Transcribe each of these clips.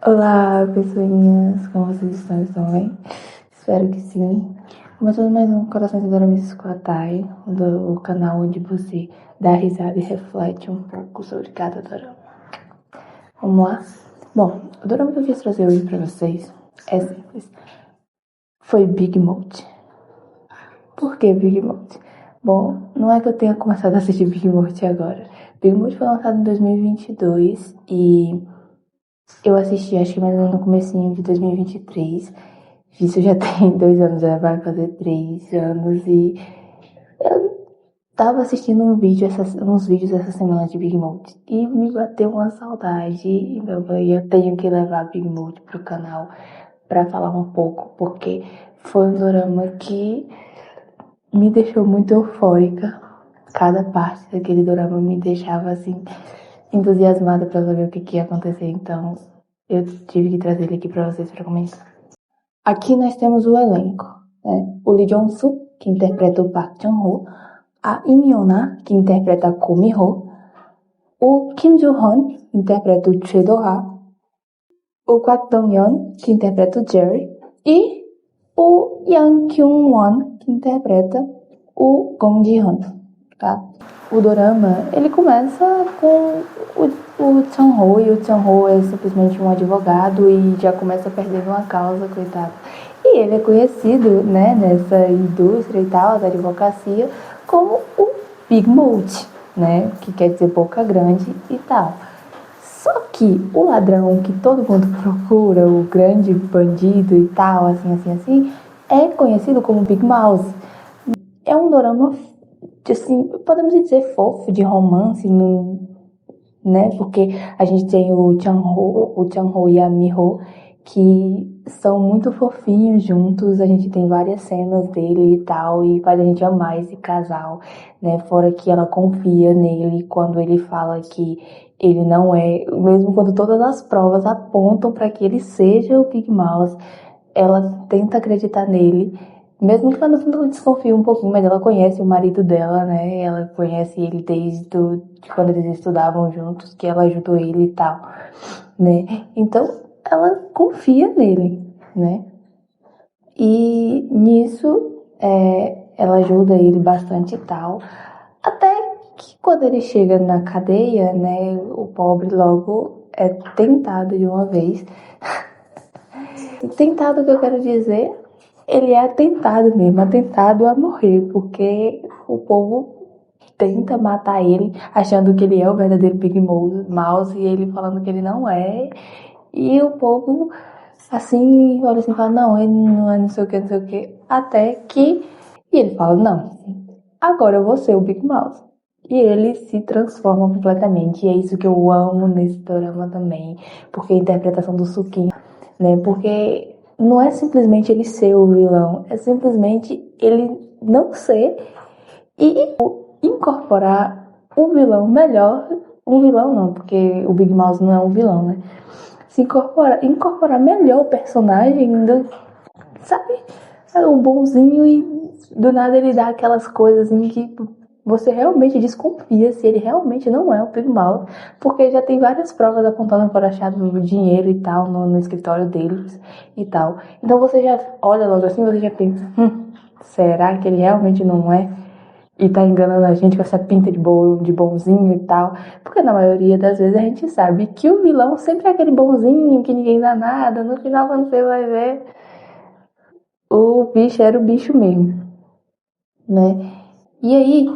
Olá, pessoinhas, como vocês estão? Estão bem? Espero que sim. Começando mais um Corações de Doramis com a Thay, do canal onde você dá risada e reflete um pouco sobre cada dorama. Vamos lá? Bom, o dorama que eu quis trazer hoje pra vocês é simples. Foi Big Mouth. Por que Big Mouth? Bom, não é que eu tenha começado a assistir Big Mouth agora. Big Mouth foi lançado em 2022 e eu assisti, acho que mais ou menos no comecinho de 2023. Isso já tem 2 anos, já vai fazer 3 anos. E eu tava assistindo uns vídeos essa semana de Big Mouth e me bateu uma saudade. Então eu falei, eu tenho que levar Big Mouth pro canal pra falar um pouco, porque foi um dorama que me deixou muito eufórica. Cada parte daquele dorama me deixava assim entusiasmada pra saber o que ia acontecer. Então eu tive que trazer ele aqui pra vocês pra comentar. Aqui nós temos o elenco, né? O Lee Jong-suk, que interpreta o Park Chan-ho, a Im Yona, que interpreta a Ko Mi-ho, o Kim Joo-hun, que interpreta o Choi Do-ha, o Kwak Dong-yeon, que interpreta o Jerry, e o Yang Kyung-won, que interpreta o Gong Ji-hun, tá? O dorama, ele começa com o Chan-ho, e o Chan-ho é simplesmente um advogado e já começa perdendo uma causa, coitado. E ele é conhecido, né, nessa indústria e tal, da advocacia, como o Big Mouth, né, que quer dizer boca grande e tal. Só que o ladrão que todo mundo procura, o grande bandido e tal, assim, é conhecido como Big Mouth. É um dorama, assim, podemos dizer fofo, de romance, né? Porque a gente tem o Chan-ho e a Mi-ho, que são muito fofinhos juntos. A gente tem várias cenas dele e tal, e faz a gente amar esse casal, né? Fora que ela confia nele quando ele fala que ele não é, mesmo quando todas as provas apontam para que ele seja o Big Mouth, ela tenta acreditar nele. Mesmo que ela no fundo desconfie um pouquinho, mas ela conhece o marido dela, né? Ela conhece ele desde quando eles estudavam juntos, que ela ajudou ele e tal, né? Então, ela confia nele, né? E nisso, ela ajuda ele bastante e tal. Até que quando ele chega na cadeia, né? O pobre logo é tentado de uma vez. Tentado, que eu quero dizer, ele é atentado mesmo, atentado a morrer, porque o povo tenta matar ele, achando que ele é o verdadeiro Big Mouse, e ele falando que ele não é. E o povo, assim, olha assim, fala, não, ele não é não sei o que, não sei o que. Até que, e ele fala, não, agora eu vou ser o Big Mouse. E ele se transforma completamente, e é isso que eu amo nesse drama também, porque a interpretação do Suki, né, porque não é simplesmente ele ser o vilão, é simplesmente ele não ser e incorporar o vilão melhor. Um vilão não, porque o Big Mouse não é um vilão, né? Se incorporar melhor o personagem, sabe? É o bonzinho e do nada ele dá aquelas coisas em que você realmente desconfia se ele realmente não é o Big Mouth, porque já tem várias provas apontando para achar do dinheiro e tal no escritório deles e tal. Então você já olha logo assim, você já pensa, será que ele realmente não é? E tá enganando a gente com essa pinta de bonzinho e tal. Porque na maioria das vezes a gente sabe que o vilão sempre é aquele bonzinho, que ninguém dá nada. No final, quando você vai ver, o bicho era o bicho mesmo, né? E aí,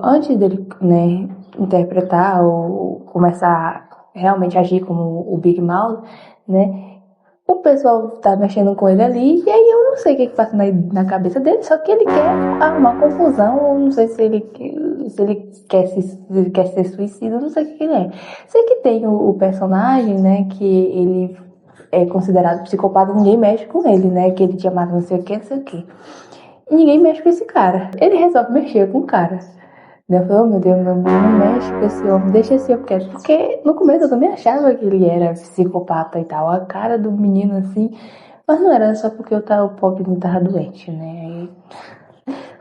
antes dele, né, interpretar ou começar a realmente agir como o Big Mouth, né? O pessoal tá mexendo com ele ali, e aí eu não sei o que passa na cabeça dele, só que ele quer arrumar confusão, eu não sei se ele quer ser suicida, não sei o que ele é. Sei que tem o personagem, né, que ele é considerado psicopata, ninguém mexe com ele, né, que ele tinha matado não sei o que, não sei o que. E ninguém mexe com esse cara. Ele resolve mexer com o cara. Eu falei, oh meu Deus, meu Deus, não mexe com esse homem, deixa esse homem quieto. Porque no começo eu também achava que ele era psicopata e tal, a cara do menino assim. Mas não era só porque o pobre não tava doente, né?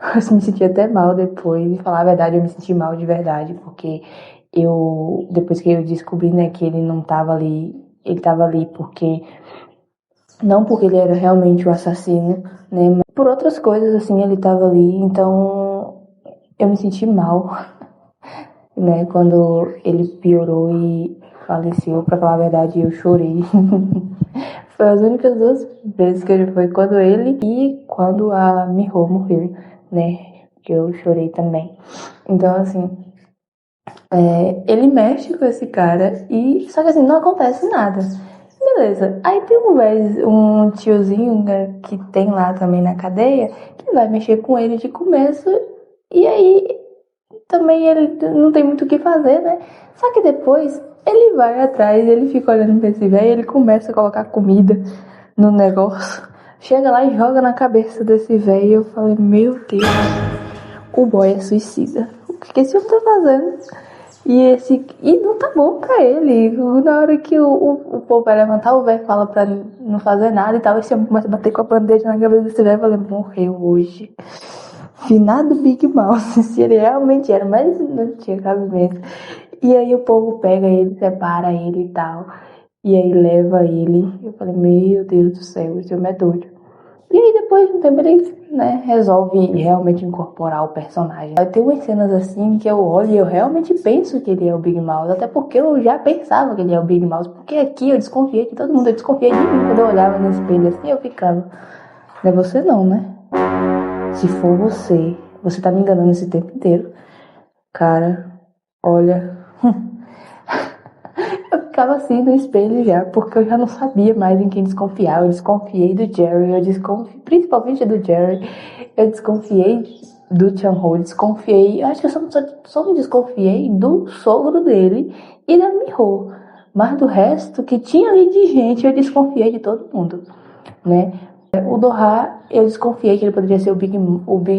Eu me senti até mal depois, e falar a verdade, eu me senti mal de verdade, porque Depois que eu descobri, né, que ele não tava ali, ele tava ali porque, não porque ele era realmente o assassino, né, mas por outras coisas, assim, ele tava ali, então eu me senti mal, né, quando ele piorou e faleceu. Pra falar a verdade, eu chorei. Foi as únicas duas vezes que ele foi, quando ele e quando a Miho morreu, né, que eu chorei também. Então, assim, ele mexe com esse cara e só que assim, não acontece nada. Beleza. Aí tem um tiozinho, né, que tem lá também na cadeia, que vai mexer com ele de começo, e aí também ele não tem muito o que fazer, né? Só que depois ele vai atrás, ele fica olhando pra esse velho, ele começa a colocar comida no negócio, chega lá e joga na cabeça desse velho. Eu falei, meu Deus, o boy é suicida. O que esse homem tá fazendo? E não tá bom pra ele. Na hora que o povo vai levantar, o velho fala pra não fazer nada e tal. Esse homem começa a bater com a bandeja na cabeça desse velho. Eu falei, morreu hoje. Finado Big Mouse, se ele realmente era, mas não tinha cabimento. E aí o povo pega ele, separa ele e tal. E aí leva ele. Eu falei, meu Deus do céu, esse homem é doido. E aí depois de um tempo ele, né, resolve realmente incorporar o personagem. Tem umas cenas assim que eu olho e eu realmente penso que ele é o Big Mouse. Até porque eu já pensava que ele é o Big Mouse. Porque aqui eu desconfiei de todo mundo. Eu desconfiei de mim quando eu olhava no espelho assim. Eu ficava, não é você não, né? Se for você, você tá me enganando esse tempo inteiro. Cara, olha. Eu ficava assim no espelho já, porque eu já não sabia mais em quem desconfiar. Eu desconfiei do Jerry, principalmente do Jerry. Eu desconfiei do Chan-ho, desconfiei. Eu acho que eu só me desconfiei do sogro dele e da Miho. Mas do resto que tinha ali de gente, eu desconfiei de todo mundo, né? O Doha, eu desconfiei que ele poderia ser o Big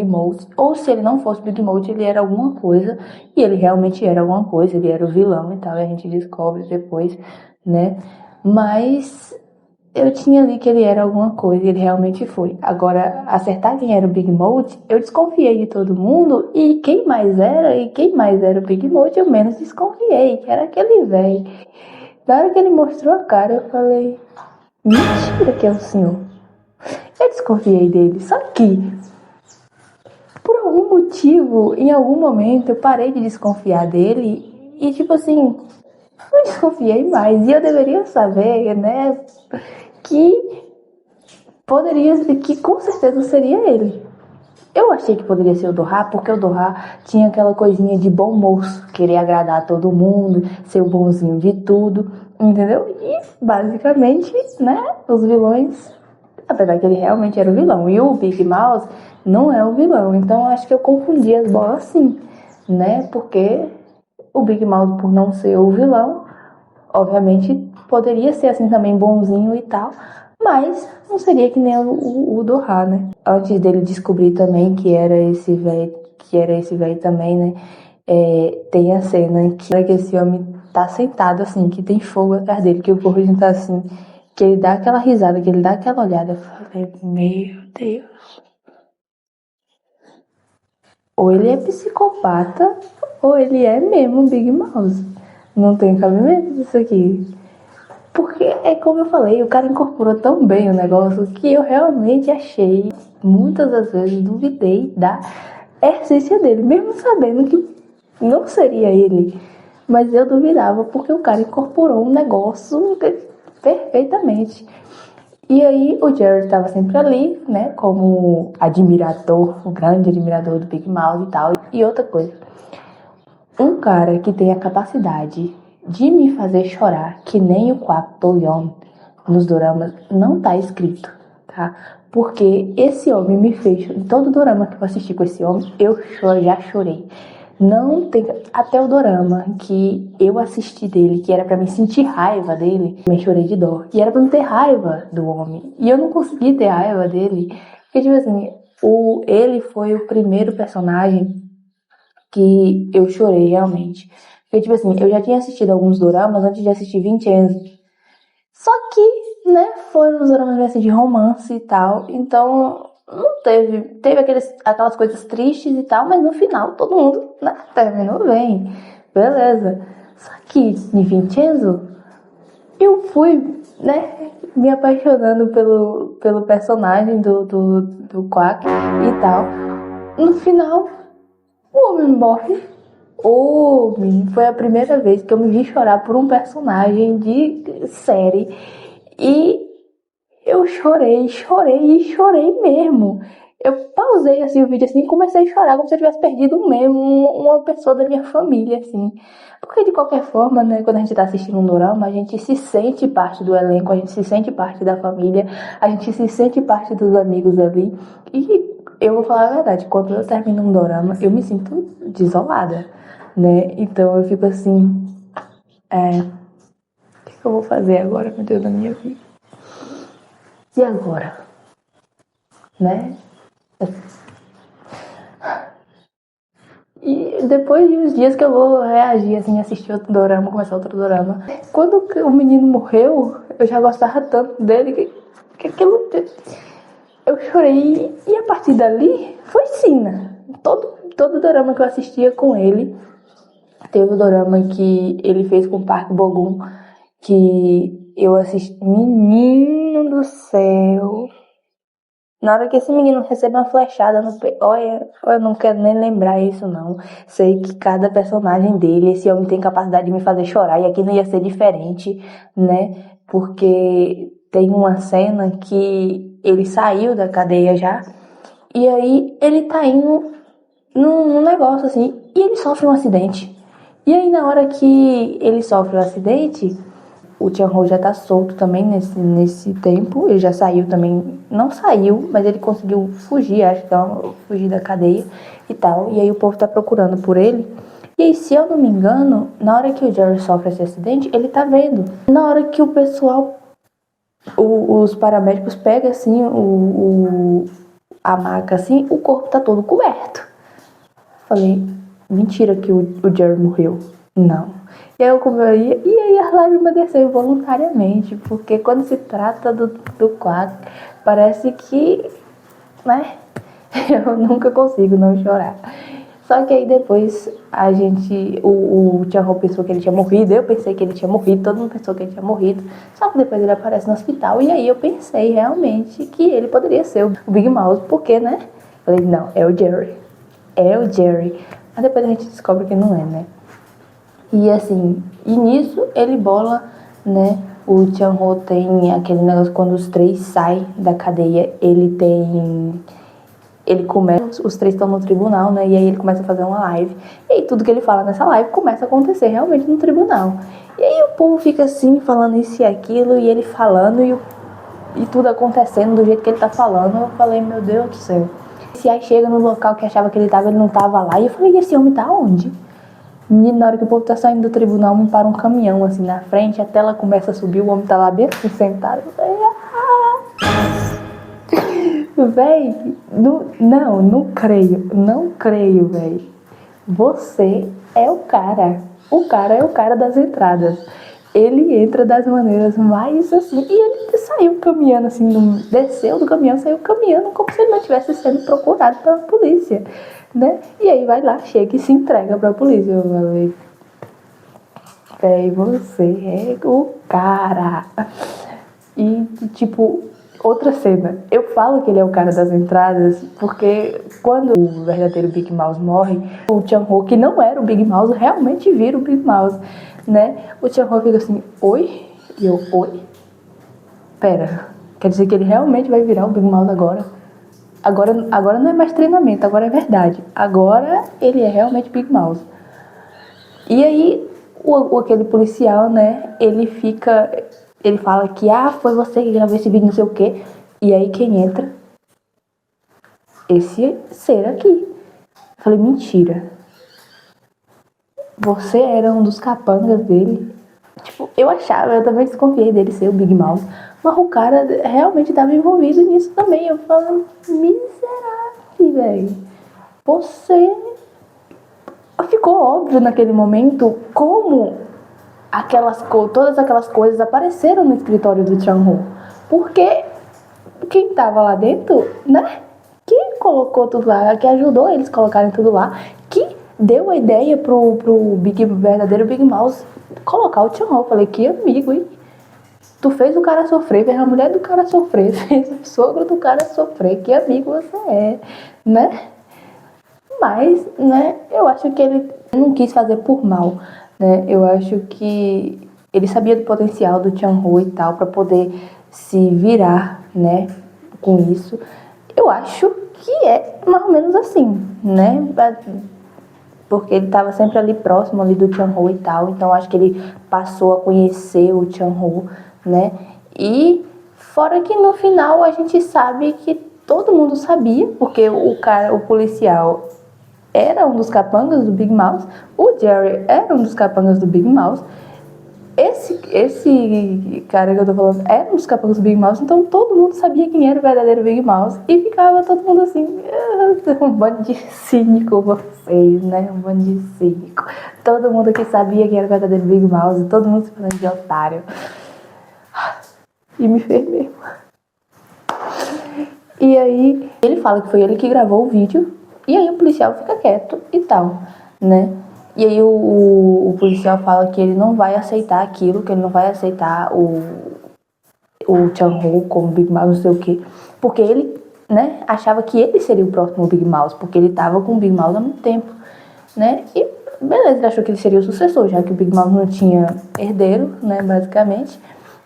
Mouth, ou se ele não fosse o Big Mouth, ele era alguma coisa, e ele realmente era alguma coisa, ele era o vilão e tal, e a gente descobre depois, né? Mas eu tinha ali que ele era alguma coisa, e ele realmente foi. Agora, acertar quem era o Big Mouth, eu desconfiei de todo mundo, e quem mais era o Big Mouth, eu menos desconfiei, que era aquele velho. Na hora que ele mostrou a cara, eu falei, mentira que é o senhor. Eu desconfiei dele, só que por algum motivo, em algum momento, eu parei de desconfiar dele e tipo assim, não desconfiei mais. E eu deveria saber, né, que que com certeza seria ele. Eu achei que poderia ser o Doha, porque o Doha tinha aquela coisinha de bom moço, querer agradar a todo mundo, ser o bonzinho de tudo, entendeu? E basicamente, né, os vilões, apesar que ele realmente era o vilão, e o Big Mouse não é o vilão, então acho que eu confundi as bolas sim, né, porque o Big Mouse, por não ser o vilão, obviamente poderia ser assim também bonzinho e tal, mas não seria que nem o Doha, né? Antes dele descobrir também que era esse velho também, né? Tem a cena que esse homem tá sentado assim, que tem fogo atrás dele, que o Corujin tá assim, que ele dá aquela risada, que ele dá aquela olhada. Eu falei, meu Deus. Ou ele é psicopata, ou ele é mesmo um Big Mouse. Não tem cabimento disso aqui. Porque é como eu falei, o cara incorporou tão bem o negócio que eu realmente achei, muitas das vezes duvidei da essência dele, mesmo sabendo que não seria ele. Mas eu duvidava porque o cara incorporou um negócio perfeitamente. E aí o Jerry estava sempre ali, né, como admirador, o grande admirador do Big Mouth e tal. E outra coisa, um cara que tem a capacidade de me fazer chorar, que nem o Kwak Do-yeon nos doramas, não tá escrito, tá? Porque esse homem me fez, em todo dorama que eu assisti com esse homem, já chorei. Não tem, até o dorama que eu assisti dele, que era pra me sentir raiva dele, eu chorei de dó. E era pra me ter raiva do homem. E eu não consegui ter raiva dele, porque tipo assim, ele foi o primeiro personagem que eu chorei realmente. Porque, tipo assim, eu já tinha assistido alguns doramas antes de assistir Vincenzo. Só que, né, foram os doramas assim, de romance e tal. Então, não teve aquelas coisas tristes e tal, mas no final todo mundo, né, terminou bem. Beleza. Só que em Vincenzo, eu fui, né, me apaixonando pelo personagem do Quack e tal. No final, o homem morre. Homem, foi a primeira vez que eu me vi chorar por um personagem de série. E eu chorei, chorei e chorei mesmo. Eu pausei assim o vídeo assim e comecei a chorar como se eu tivesse perdido mesmo uma pessoa da minha família, assim. Porque de qualquer forma, né, quando a gente tá assistindo um dorama, a gente se sente parte do elenco, a gente se sente parte da família, a gente se sente parte dos amigos ali. E eu vou falar a verdade, quando eu termino um dorama, eu me sinto desolada, né? Então eu fico assim, o que eu vou fazer agora, meu Deus, da minha vida? E agora? Né? E depois de uns dias que eu vou reagir, assim, assistir outro dorama, começar outro dorama. Quando o menino morreu, eu já gostava tanto dele que aquilo... Eu chorei e a partir dali foi sina. Todo dorama que eu assistia com ele, teve o dorama que ele fez com o Park Bo-gum, que eu assisti... Menino do céu... Na hora que esse menino recebe uma flechada no peito, olha, eu não quero nem lembrar isso não. Sei que cada personagem dele, esse homem tem capacidade de me fazer chorar e aqui não ia ser diferente, né? Porque tem uma cena que ele saiu da cadeia já e aí ele tá indo num negócio assim e ele sofre um acidente. E aí na hora que ele sofre o acidente, o Chan-ho já tá solto também nesse tempo. Ele já saiu também. Não saiu, mas ele conseguiu fugir, acho que fugir da cadeia e tal. E aí o povo tá procurando por ele. E aí, se eu não me engano, na hora que o Jerry sofre esse acidente, ele tá vendo. Na hora que o pessoal, os paramédicos pegam assim a maca assim, o corpo tá todo coberto. Falei, mentira que o Jerry morreu. Não. E aí a lágrima desceu voluntariamente, porque quando se trata do Quack, parece que, né, eu nunca consigo não chorar. Só que aí depois o Chan-ho pensou que ele tinha morrido, eu pensei que ele tinha morrido, todo mundo pensou que ele tinha morrido. Só que depois ele aparece no hospital e aí eu pensei realmente que ele poderia ser o Big Mouse, porque, né? Falei, não, é o Jerry. É o Jerry. Mas depois a gente descobre que não é, né? E assim, e nisso ele bola, né? O Chan-ho tem aquele negócio quando os três saem da cadeia, ele começa, os três estão no tribunal, né? E aí ele começa a fazer uma live. E aí tudo que ele fala nessa live começa a acontecer realmente no tribunal. E aí o povo fica assim, falando isso e aquilo, e ele falando e tudo acontecendo do jeito que ele tá falando. Eu falei, meu Deus do céu. E aí chega no local que achava que ele não tava lá. E eu falei, e esse homem tá onde? Menino, na hora que o povo tá saindo do tribunal, me para um caminhão assim na frente, a tela começa a subir, o homem tá lá bem assim, sentado. Véi, não creio, véi. Você é o cara. O cara é o cara das entradas. Ele entra das maneiras mais assim. E ele saiu caminhando assim, desceu do caminhão, saiu caminhando como se ele não estivesse sendo procurado pela polícia, né? E aí vai lá, chega e se entrega pra polícia. Eu falei, véi, você é o cara. E tipo, outra cena. Eu falo que ele é o cara das entradas porque quando o verdadeiro Big Mouse morre, o Chan-ho, que não era o Big Mouse, realmente vira o Big Mouse, né? O Chan-ho fica assim, oi? E eu, oi? Pera, quer dizer que ele realmente vai virar o Big Mouse agora? Agora não é mais treinamento, agora é verdade. Agora ele é realmente Big Mouse. E aí, aquele policial, né, ele fala que, foi você que gravou esse vídeo, não sei o quê. E aí quem entra? Esse ser aqui. Eu falei, mentira. Você era um dos capangas dele? Tipo, eu também desconfiei dele ser o Big Mouse. Mas o cara realmente estava envolvido nisso também. Eu falo, miserável, velho. Você... Ficou óbvio naquele momento como todas aquelas coisas apareceram no escritório do Chan-ho. Porque quem tava lá dentro, né? Que colocou tudo lá, que ajudou eles a colocarem tudo lá, que deu a ideia pro verdadeiro Big Mouse colocar o Chan-ho. Falei, que amigo, hein? Tu fez o cara sofrer, fez a mulher do cara sofrer, fez o sogro do cara sofrer, que amigo você é, né? Mas, né, eu acho que ele não quis fazer por mal, né? Eu acho que ele sabia do potencial do Chan-ho e tal, pra poder se virar, né, com isso. Eu acho que é mais ou menos assim, né? Porque ele estava sempre ali próximo ali do Chan-ho e tal, então acho que ele passou a conhecer o Chan-ho, né? E fora que no final a gente sabe que todo mundo sabia, porque o policial era um dos capangas do Big Mouse, o Jerry era um dos capangas do Big Mouse, esse cara que eu tô falando era um dos capangas do Big Mouse, então todo mundo sabia quem era o verdadeiro Big Mouse e ficava todo mundo assim, um bando de cínico vocês, né? Um bando de cínico. Todo mundo que sabia quem era o verdadeiro Big Mouse, todo mundo se falando de otário. E me fez mesmo. E aí ele fala que foi ele que gravou o vídeo, e aí o policial fica quieto e tal, né? E aí o policial fala que ele não vai aceitar aquilo, que ele não vai aceitar o Chan-ho como Big Mouse, não sei o quê. Porque ele, né, achava que ele seria o próximo Big Mouse, porque ele tava com o Big Mouse há muito tempo, né? E beleza, ele achou que ele seria o sucessor, já que o Big Mouse não tinha herdeiro, né, basicamente.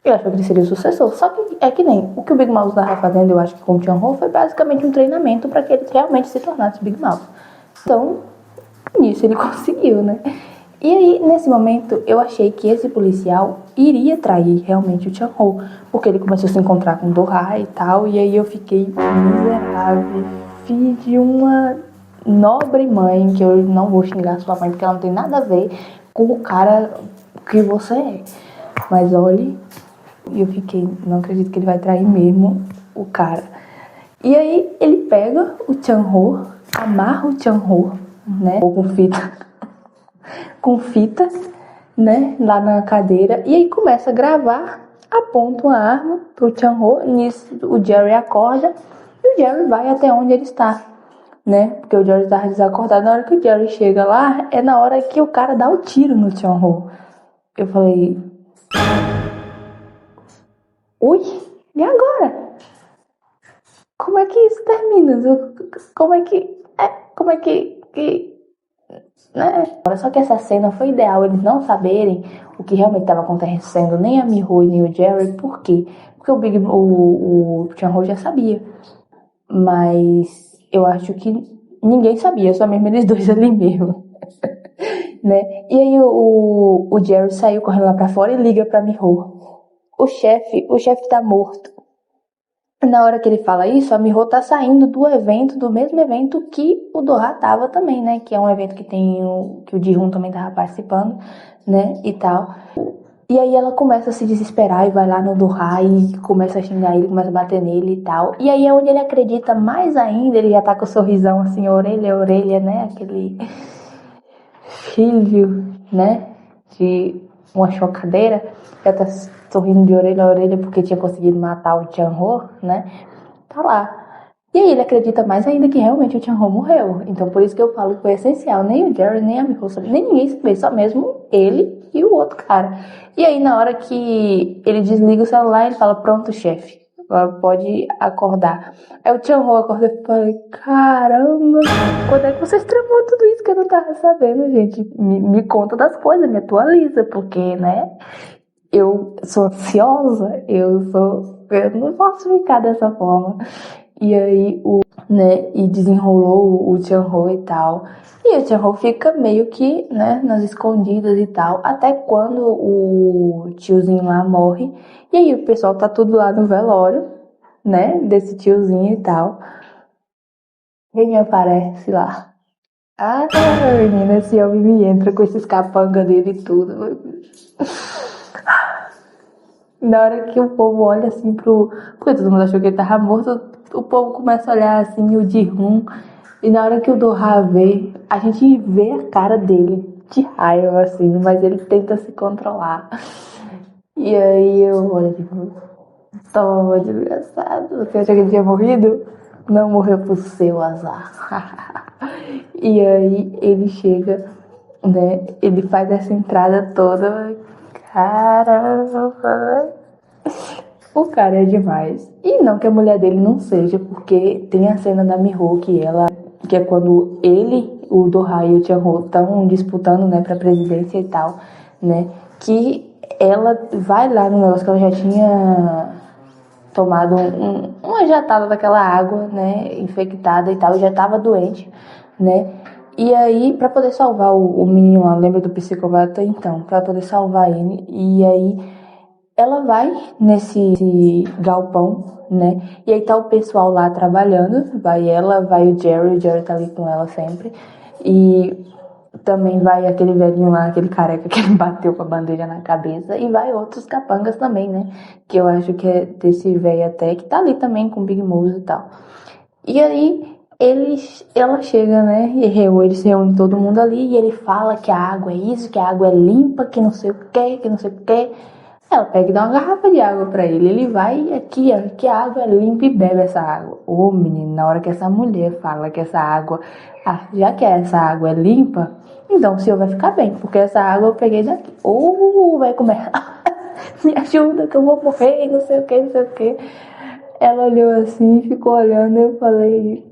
Ele achou que ele seria o sucessor. Só que é que nem o que o Big Mouse tava fazendo, eu acho que com o Chan-ho, foi basicamente um treinamento para que ele realmente se tornasse Big Mouse. Então, nisso ele conseguiu, né? E aí, nesse momento, eu achei que esse policial iria trair realmente o Chan-ho, porque ele começou a se encontrar com o Do-ha e tal, e aí eu fiquei miserável, filho de uma nobre mãe, que eu não vou xingar sua mãe, porque ela não tem nada a ver com o cara que você é. Mas olhe, eu fiquei, não acredito que ele vai trair mesmo o cara. E aí, ele pega o Chan-ho, amarra o Chan-ho, né, com fita, né, lá na cadeira, e aí começa a gravar, aponta uma arma pro Chan-ho, nisso o Jerry acorda, e o Jerry vai até onde ele está, né, porque o Jerry estava desacordado. Na hora que o Jerry chega lá, é na hora que o cara dá o tiro no Chan-ho. Eu falei, ui, e agora? Como é que isso termina? Como é que né? Só que essa cena foi ideal, eles não saberem o que realmente estava acontecendo, nem a Miho e nem o Jerry. Por quê? Porque o Chan-ho já sabia, mas eu acho que ninguém sabia, só mesmo eles dois ali mesmo, né? E aí o Jerry saiu correndo lá pra fora e liga pra Miho. O chefe tá morto. Na hora que ele fala isso, a Miho tá saindo do evento, do mesmo evento que o Do-ha tava também, né? Que é um evento que que o Ji-hoon também tava participando, né? E tal. E aí ela começa a se desesperar e vai lá no Do-ha e começa a xingar ele, começa a bater nele e tal. E aí é onde ele acredita mais ainda, ele já tá com o sorrisão assim, orelha a orelha, né? Aquele filho, né? De uma chocadeira. Já tá sorrindo de orelha a orelha porque tinha conseguido matar o Chan-ho, né? Tá lá. E aí ele acredita mais ainda que realmente o Chan-ho morreu. Então por isso que eu falo que foi essencial. Nem o Jerry, nem a Miho, nem ninguém sabia, só mesmo ele e o outro cara. E aí na hora que ele desliga o celular, ele fala, pronto, chefe, pode acordar. Aí o Chan-ho acordou e falei, caramba, quando é que vocês tramou tudo isso que eu não tava sabendo, gente? Me conta das coisas, me atualiza, porque, né, eu sou ansiosa, eu não posso ficar dessa forma. E aí, né, e desenrolou o Chan-ho e tal. E o Chan-ho fica meio que, né, nas escondidas e tal, até quando o tiozinho lá morre. E aí o pessoal tá tudo lá no velório, né, desse tiozinho e tal. Quem aparece lá? Ah, menina, esse homem me entra com esses capangas dele e tudo. Na hora que o povo olha assim porque todo mundo achou que ele tava morto, o povo começa a olhar assim o Ji-hoon. E na hora que o Do-ha vê, a gente vê a cara dele de raiva, assim, mas ele tenta se controlar. E aí eu olho tipo, toma, desgraçado, você acha que ele tinha morrido? Não morreu por seu azar. E aí ele chega, né? Ele faz essa entrada toda. Caramba! O cara é demais. E não que a mulher dele não seja, porque tem a cena da Miho que é quando ele, o Doha e o Chan-ho estão disputando, né, pra presidência e tal, né? Que ela vai lá no negócio que ela já tinha tomado uma jatada daquela água, né, infectada e tal, e já tava doente, né? E aí, pra poder salvar o menino lá, lembra do psicopata? Então, pra poder salvar ele, e aí ela vai nesse galpão, né? E aí tá o pessoal lá trabalhando, vai ela, vai o Jerry tá ali com ela sempre, e também vai aquele velhinho lá, aquele careca que bateu com a bandeja na cabeça. E vai outros capangas também, né? Que eu acho que é desse velho até, que tá ali também com o Big Moose e tal. E aí, ela chega, né? Eles reúnem todo mundo ali e ele fala que a água é isso, que a água é limpa, que não sei o que não sei o que. Ela pega e dá uma garrafa de água pra ele. Ele vai aqui, ó, que a água é limpa e bebe essa água. Ô, menino, na hora que essa mulher fala que essa água, já que essa água é limpa, então o senhor vai ficar bem, porque essa água eu peguei daqui. Ô, vai comer. Me ajuda que eu vou morrer, não sei o que, não sei o que. Ela olhou assim, ficou olhando e eu falei,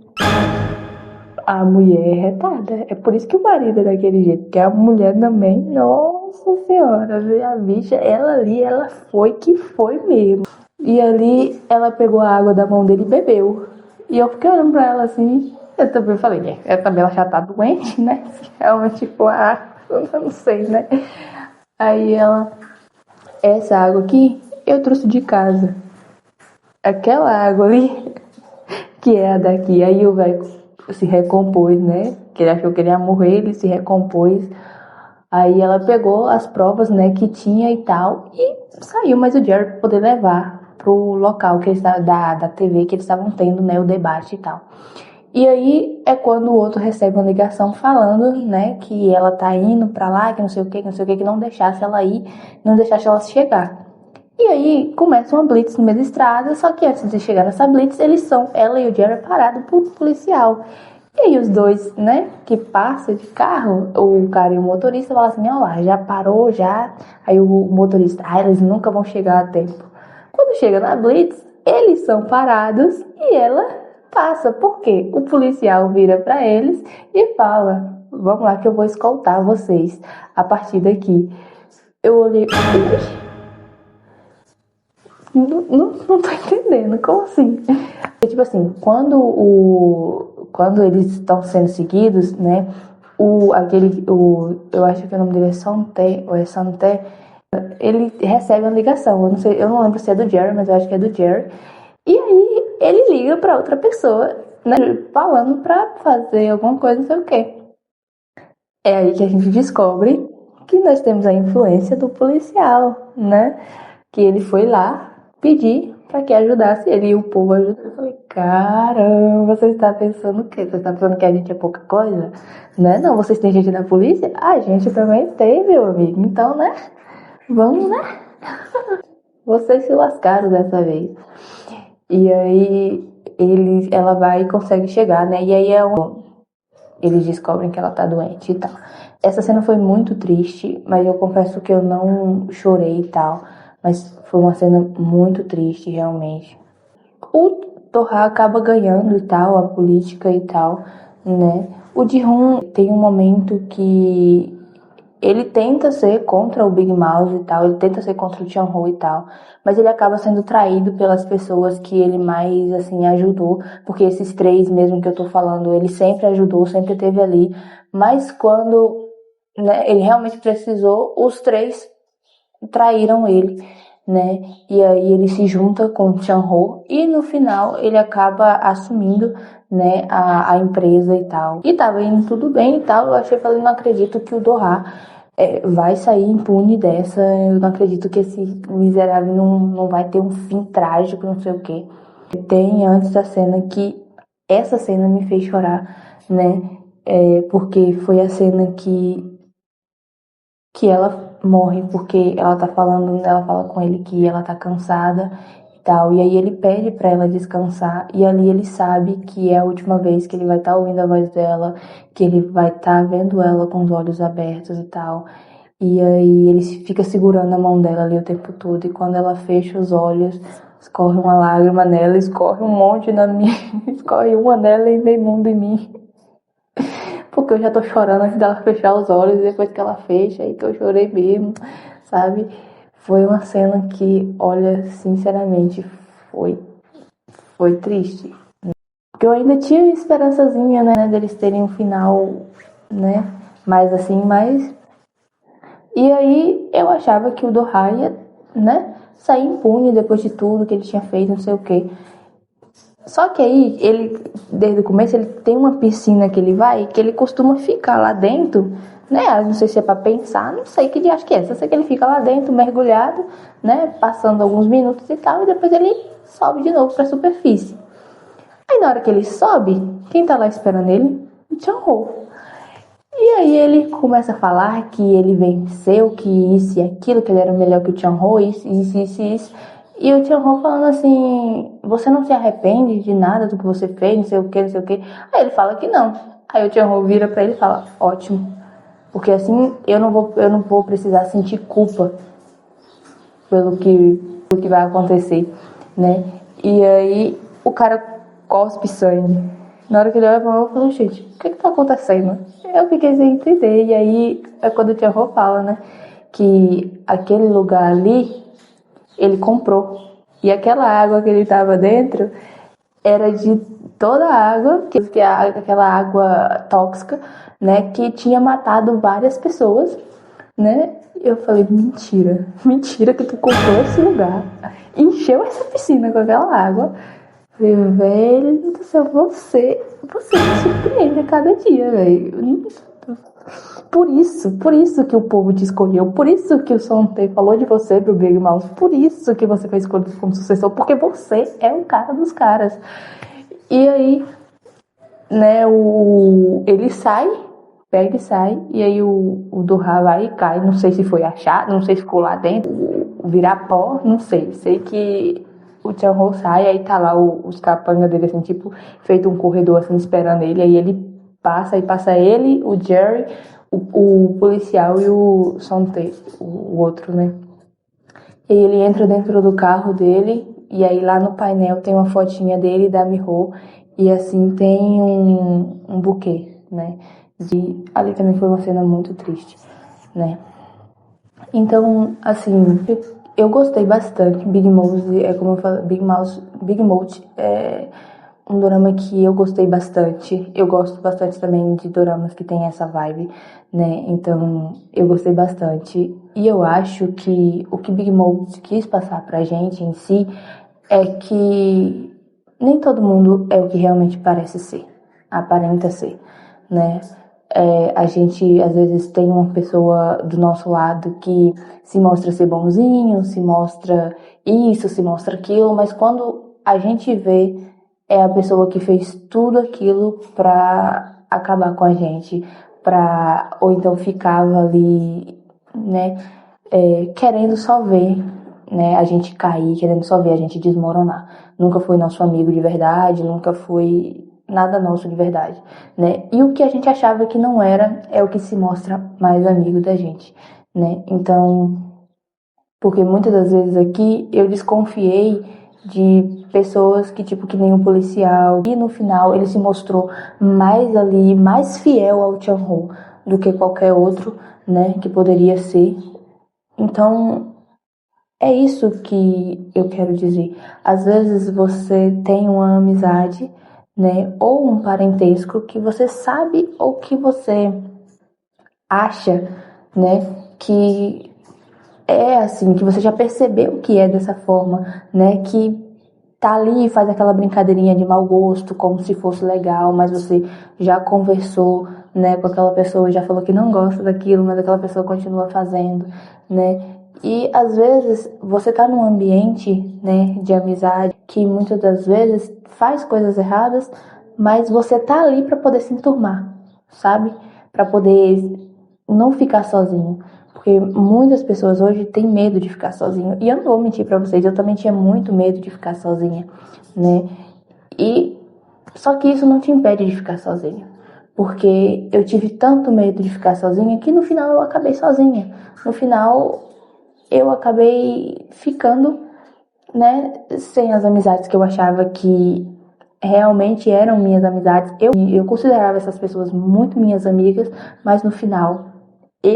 a mulher é retada. É por isso que o marido é daquele jeito, porque a mulher também, nossa senhora, vê a bicha, ela ali, ela foi que foi mesmo. E ali ela pegou a água da mão dele e bebeu. E eu fiquei olhando pra ela assim, eu também falei, ela já tá doente, né? Realmente ficou a água, eu não sei, né? Aí ela, essa água aqui eu trouxe de casa. Aquela água ali, que é a daqui. Aí o velho se recompôs, né? Que ele achou que ele ia morrer, ele se recompôs. Aí ela pegou as provas, né, que tinha e tal, e saiu, mas o Jerry pra poder levar pro local que eles da TV que eles estavam tendo, né, o debate e tal. E aí é quando o outro recebe uma ligação falando, né, que ela tá indo pra lá, que não sei o que, que não deixasse ela ir, não deixasse ela chegar. E aí começa uma blitz no meio da estrada, só que antes de chegar nessa blitz, ela e o Jerry parados por policial. E aí os dois, né, que passa de carro, o cara e o motorista falam assim, ó lá, já parou, já. Aí o motorista, eles nunca vão chegar a tempo. Quando chega na blitz, eles são parados e ela passa. Por quê? O policial vira pra eles e fala, vamos lá que eu vou escoltar vocês a partir daqui. Eu olhei, não tô entendendo, como assim? E, tipo assim, quando eles estão sendo seguidos, né, eu acho que o nome dele é Santé, ou é Santé, ele recebe uma ligação, eu não lembro se é do Jerry, mas eu acho que é do Jerry, e aí ele liga pra outra pessoa, né, falando pra fazer alguma coisa, não sei o quê. É aí que a gente descobre que nós temos a influência do policial, né? Que ele foi lá pedir para que ajudasse ele e o povo ajudou. Eu falei, caramba, você está pensando o quê? Você está pensando que a gente é pouca coisa? Né? Não, vocês têm gente da polícia? A gente também tem, meu amigo. Então, né? Vamos, né? Vocês se lascaram dessa vez. E aí ela vai e consegue chegar, né? E aí eles descobrem que ela tá doente e tal. Essa cena foi muito triste, mas eu confesso que eu não chorei e tal. Mas foi uma cena muito triste, realmente. O Torra acaba ganhando e tal, a política e tal, né? O Ji-hoon tem um momento que ele tenta ser contra o Big Mouse e tal, ele tenta ser contra o Chan-ho e tal, mas ele acaba sendo traído pelas pessoas que ele mais, assim, ajudou, porque esses três mesmo que eu tô falando, ele sempre ajudou, sempre esteve ali, mas quando, né, ele realmente precisou, os três traíram ele, né? E aí ele se junta com o Chan-ho e no final ele acaba assumindo, né, a empresa e tal. E tava indo tudo bem e tal. Eu achei, falei, não acredito que o Doha vai sair impune dessa. Eu não acredito que esse miserável não vai ter um fim trágico, não sei o quê. Tem antes da cena que essa cena me fez chorar, né? Porque foi a cena que ela morre porque ela tá falando, ela fala com ele que ela tá cansada, tal. E aí ele pede pra ela descansar, e ali ele sabe que é a última vez que ele vai estar ouvindo a voz dela, que ele vai estar vendo ela com os olhos abertos e tal. E aí ele fica segurando a mão dela ali o tempo todo, e quando ela fecha os olhos, escorre uma lágrima nela, escorre um monte na minha, escorre uma nela e meio mundo em mim. Porque eu já tô chorando antes dela fechar os olhos, e depois que ela fecha, aí que eu chorei mesmo, sabe? Foi uma cena que, olha, sinceramente, foi triste. Porque eu ainda tinha uma esperançazinha, né, deles terem um final, né, mais assim, mais... E aí eu achava que o Doha ia, né, sair impune depois de tudo que ele tinha feito, não sei o quê. Só que aí, ele, desde o começo, ele tem uma piscina que ele vai, que ele costuma ficar lá dentro, né? Não sei se é pra pensar, não sei que dia acho que é. Só sei que ele fica lá dentro, mergulhado, né? Passando alguns minutos e tal, e depois ele sobe de novo pra superfície. Aí na hora que ele sobe, quem tá lá esperando ele? O Chan-ho. E aí ele começa a falar que ele venceu, que isso e aquilo, que ele era melhor que o Chan-ho, isso. E o Chan-ho falando assim, você não se arrepende de nada do que você fez, não sei o que, não sei o que. Aí ele fala que não. Aí o Chan-ho vira pra ele e fala, ótimo. Porque assim eu não vou precisar sentir culpa pelo que vai acontecer, né? E aí o cara cospe sangue. Na hora que ele olha pra mim, eu falo, gente, o que tá acontecendo? Eu fiquei sem entender. E aí é quando o Tchanho fala, né? Que aquele lugar ali, ele comprou. E aquela água que ele tava dentro era de toda a água, que é aquela água tóxica, né? Que tinha matado várias pessoas, né? Eu falei, mentira que tu comprou esse lugar, encheu essa piscina com aquela água. Falei, velho do céu, você me surpreende a cada dia, velho. Por isso que o povo te escolheu, por isso que o Sonte falou de você pro Big Mouth, por isso que você foi escolhido como sucessor, porque você é o cara dos caras. E aí, né, ele sai, pega e sai, e aí o Doha vai e cai, não sei se foi achado, não sei se ficou lá dentro, virar pó, não sei. Sei que o Chan-ho sai, aí tá lá os capangas dele, assim, tipo, feito um corredor, assim, esperando ele, aí ele passa, e passa ele, o Jerry, o policial e o Sonte, o outro, né. E ele entra dentro do carro dele, e aí lá no painel tem uma fotinha dele e da Miho, e assim tem um buquê, né? Ali também foi uma cena muito triste, né? Então, assim, eu gostei bastante. Big Mouth, é como eu falei, Big Mouth é um dorama que eu gostei bastante. Eu gosto bastante também de doramas que tem essa vibe, né? Então, eu gostei bastante. E eu acho que o que Big Mouth quis passar pra gente em si é que nem todo mundo é o que realmente parece ser, aparenta ser, né? A gente às vezes tem uma pessoa do nosso lado que se mostra ser bonzinho, se mostra isso, se mostra aquilo, mas quando a gente vê, é a pessoa que fez tudo aquilo pra acabar com a gente, ou então ficava ali, né, querendo só ver, né, a gente cair, querendo só ver a gente desmoronar. Nunca foi nosso amigo de verdade, nunca foi nada nosso de verdade, né? E o que a gente achava que não era, é o que se mostra mais amigo da gente, né? Então, porque muitas das vezes aqui eu desconfiei de pessoas que, tipo, que nem um policial, e no final ele se mostrou mais ali, mais fiel ao Chan-ho do que qualquer outro, né, que poderia ser. Então, é isso que eu quero dizer. Às vezes você tem uma amizade, né, ou um parentesco que você sabe ou que você acha, né, que é assim, que você já percebeu que é dessa forma, né, que tá ali e faz aquela brincadeirinha de mau gosto, como se fosse legal, mas você já conversou, né, com aquela pessoa, já falou que não gosta daquilo, mas aquela pessoa continua fazendo, né? E às vezes você tá num ambiente, né, de amizade que muitas das vezes faz coisas erradas, mas você tá ali para poder se enturmar, sabe? Para poder não ficar sozinho, Porque muitas pessoas hoje têm medo de ficar sozinho. E eu não vou mentir pra vocês, eu também tinha muito medo de ficar sozinha, né? Só que isso não te impede de ficar sozinha. Porque eu tive tanto medo de ficar sozinha que no final eu acabei sozinha. No final eu acabei ficando, né, sem as amizades que eu achava que realmente eram minhas amizades. Eu considerava essas pessoas muito minhas amigas, mas no final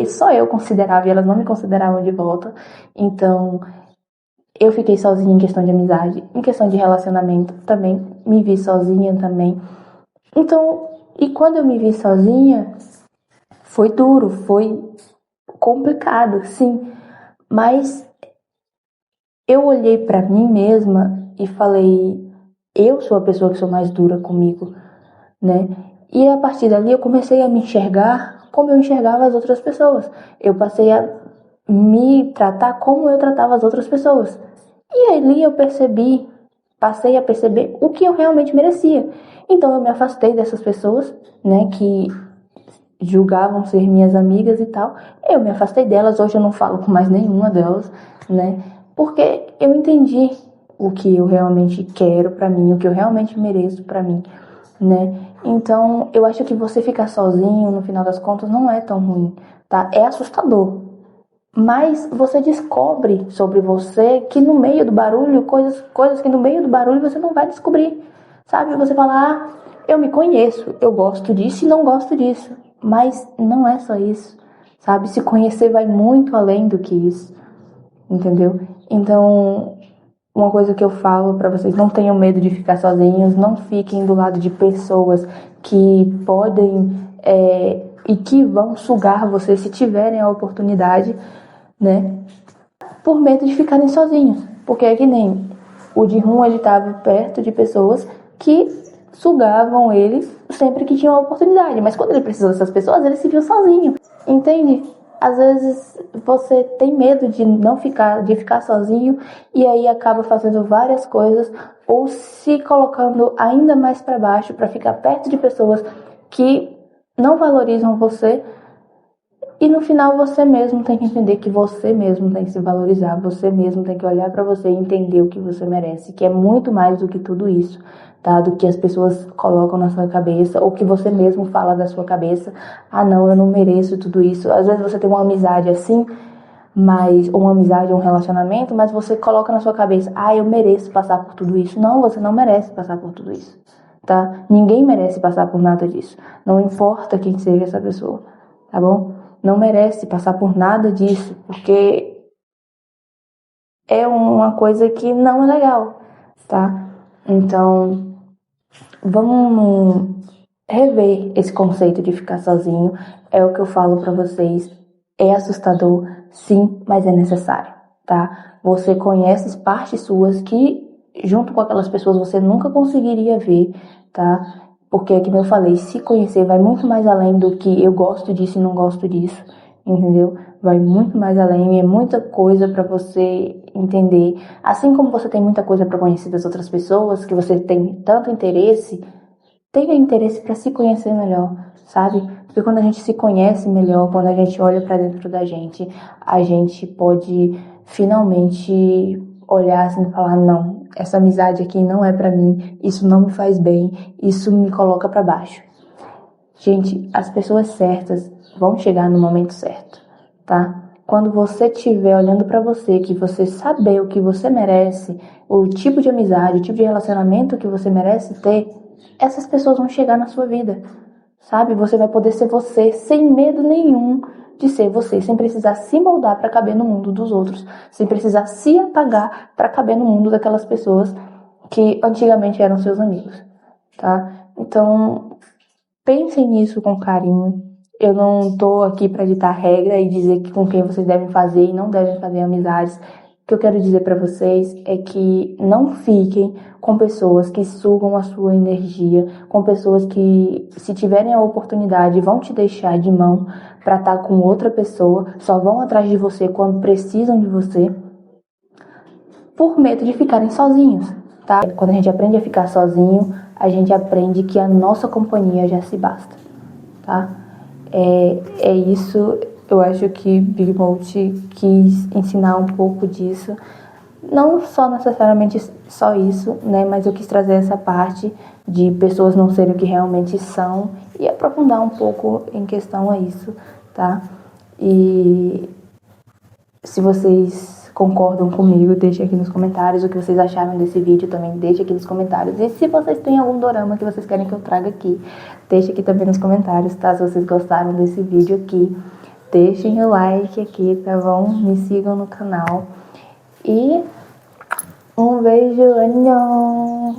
só eu considerava e elas não me consideravam de volta. Então eu fiquei sozinha em questão de amizade, em questão de relacionamento também me vi sozinha também. Então, e quando eu me vi sozinha, foi duro, foi complicado, sim, mas eu olhei pra mim mesma e falei, eu sou a pessoa que sou mais dura comigo, né? E a partir dali eu comecei a me enxergar como eu enxergava as outras pessoas. Eu passei a me tratar como eu tratava as outras pessoas. E ali eu passei a perceber o que eu realmente merecia. Então eu me afastei dessas pessoas, né, que julgavam ser minhas amigas e tal. Eu me afastei delas, hoje eu não falo com mais nenhuma delas, né? Porque eu entendi o que eu realmente quero pra mim, o que eu realmente mereço pra mim, né? Então, eu acho que você ficar sozinho, no final das contas, não é tão ruim, tá? É assustador. Mas você descobre sobre você que no meio do barulho, coisas que no meio do barulho você não vai descobrir, sabe? Você fala, ah, eu me conheço, eu gosto disso e não gosto disso. Mas não é só isso, sabe? Se conhecer vai muito além do que isso, entendeu? Então, uma coisa que eu falo pra vocês, não tenham medo de ficar sozinhos, não fiquem do lado de pessoas que podem e que vão sugar você se tiverem a oportunidade, né? Por medo de ficarem sozinhos. Porque é que nem o Ji-hoon, ele estava perto de pessoas que sugavam ele sempre que tinham a oportunidade. Mas quando ele precisou dessas pessoas, ele se viu sozinho. Entende? Às vezes você tem medo de ficar sozinho e aí acaba fazendo várias coisas ou se colocando ainda mais para baixo para ficar perto de pessoas que não valorizam você. E no final você mesmo tem que entender que você mesmo tem que se valorizar, você mesmo tem que olhar pra você e entender o que você merece, que é muito mais do que tudo isso, tá? Do que as pessoas colocam na sua cabeça, ou que você mesmo fala da sua cabeça, ah não, eu não mereço tudo isso. Às vezes você tem uma amizade assim, ou uma amizade ou um relacionamento, mas você coloca na sua cabeça, ah, eu mereço passar por tudo isso. Não, você não merece passar por tudo isso, tá? Ninguém merece passar por nada disso, não importa quem seja essa pessoa, tá bom? Não merece passar por nada disso, porque é uma coisa que não é legal, tá? Então, vamos rever esse conceito de ficar sozinho. É o que eu falo pra vocês. É assustador, sim, mas é necessário, tá? Você conhece partes suas que, junto com aquelas pessoas, você nunca conseguiria ver, tá? Porque, como eu falei, se conhecer vai muito mais além do que eu gosto disso e não gosto disso, entendeu? Vai muito mais além, é muita coisa pra você entender. Assim como você tem muita coisa pra conhecer das outras pessoas, que você tem tanto interesse, tenha interesse para se conhecer melhor, sabe? Porque quando a gente se conhece melhor, quando a gente olha para dentro da gente, a gente pode finalmente olhar assim e falar, não, essa amizade aqui não é para mim, isso não me faz bem, isso me coloca para baixo. Gente, as pessoas certas vão chegar no momento certo, tá? Quando você estiver olhando pra você, que você saber o que você merece, o tipo de amizade, o tipo de relacionamento que você merece ter, essas pessoas vão chegar na sua vida, sabe? Você vai poder ser você sem medo nenhum de ser você, sem precisar se moldar pra caber no mundo dos outros, sem precisar se apagar pra caber no mundo daquelas pessoas que antigamente eram seus amigos, tá? Então, pensem nisso com carinho. Eu não tô aqui para ditar regra e dizer que com quem vocês devem fazer e não devem fazer amizades. O que eu quero dizer para vocês é que não fiquem com pessoas que sugam a sua energia, com pessoas que, se tiverem a oportunidade, vão te deixar de mão para estar com outra pessoa, só vão atrás de você quando precisam de você, por medo de ficarem sozinhos, tá? Quando a gente aprende a ficar sozinho, a gente aprende que a nossa companhia já se basta, tá? É isso. eu acho que Big Mouth quis ensinar um pouco disso. Não só necessariamente só isso, né? Mas eu quis trazer essa parte de pessoas não serem o que realmente são e aprofundar um pouco em questão a isso, tá? E se vocês concordam comigo, deixem aqui nos comentários o que vocês acharam desse vídeo também, deixem aqui nos comentários. E se vocês têm algum dorama que vocês querem que eu traga aqui, deixem aqui também nos comentários, tá? Se vocês gostaram desse vídeo aqui, deixem o like aqui, tá bom? Me sigam no canal. E um beijo, 안녕!